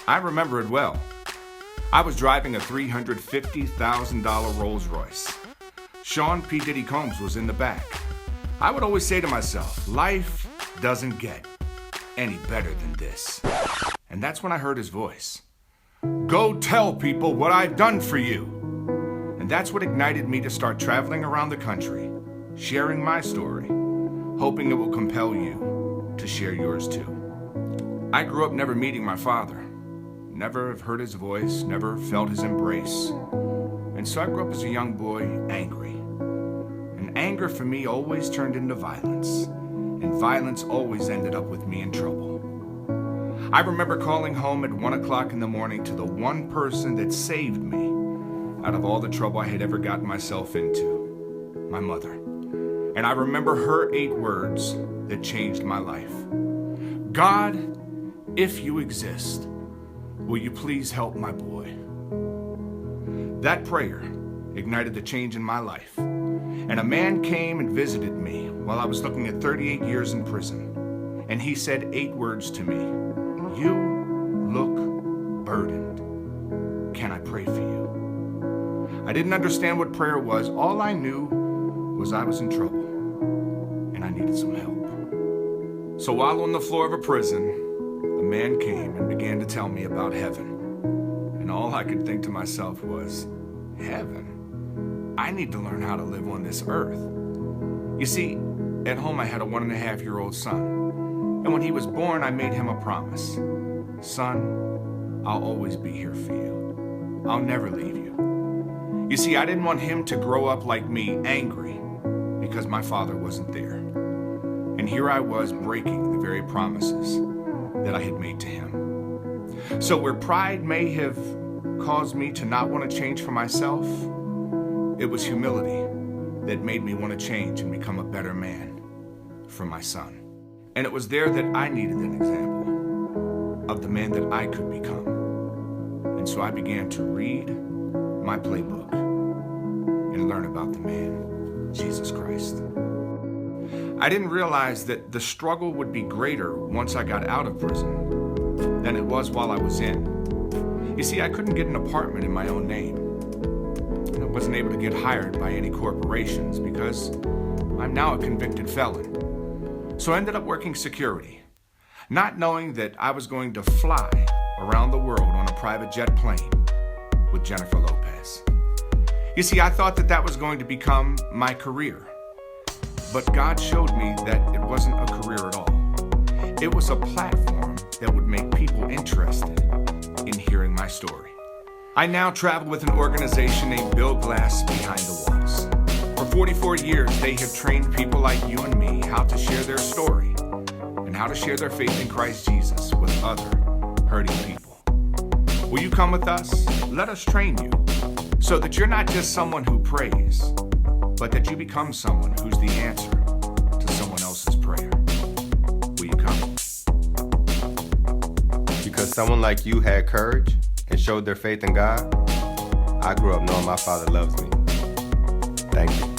I remember it well. I was driving a $350,000 Rolls Royce. Sean P. Diddy Combs was in the back. I would always say to myself, life doesn't get any better than this. And that's when I heard his voice. Go tell people what I've done for you. And that's what ignited me to start traveling around the country, sharing my story, hoping it will compel you to share yours too. I grew up never meeting my father, never have heard his voice, never felt his embrace. And so I grew up as a young boy, angry. And anger for me always turned into violence. And violence always ended up with me in trouble. I remember calling home at 1 o'clock in the morning to the one person that saved me out of all the trouble I had ever gotten myself into, my mother. And I remember her 8 words that changed my life. God, if you exist, will you please help my boy? That prayer ignited the change in my life. And a man came and visited me while I was looking at 38 years in prison. And he said 8 words to me. You look burdened. Can I pray for you? I didn't understand what prayer was. All I knew was I was in trouble and I needed some help. So while on the floor of a prison, a man came and began to tell me about heaven. And all I could think to myself was, heaven? I need to learn how to live on this earth. You see, at home I had a 1.5-year-old son. And when he was born, I made him a promise. Son, I'll always be here for you. I'll never leave you. You see, I didn't want him to grow up like me, angry, because my father wasn't there. And here I was breaking the very promises that I had made to him. So where pride may have caused me to not want to change for myself, it was humility that made me want to change and become a better man for my son. And it was there that I needed an example of the man that I could become. And so I began to read my playbook and learn about the man, Jesus Christ. I didn't realize that the struggle would be greater once I got out of prison than it was while I was in. You see, I couldn't get an apartment in my own name. I wasn't able to get hired by any corporations because I'm now a convicted felon. So I ended up working security, not knowing that I was going to fly around the world on a private jet plane with Jennifer Lopez. You see, I thought that that was going to become my career, but God showed me that it wasn't a career at all. It was a platform that would make people interested in hearing my story. I now travel with an organization named Bill Glass Behind the Walls. For 44 years, they have trained people like you and me how to share their story and how to share their faith in Christ Jesus with other hurting people. Will you come with us? Let us train you so that you're not just someone who prays, but that you become someone who's the answer to someone else's prayer. Will you come? Because someone like you had courage and showed their faith in God, I grew up knowing my Father loves me. Thank you.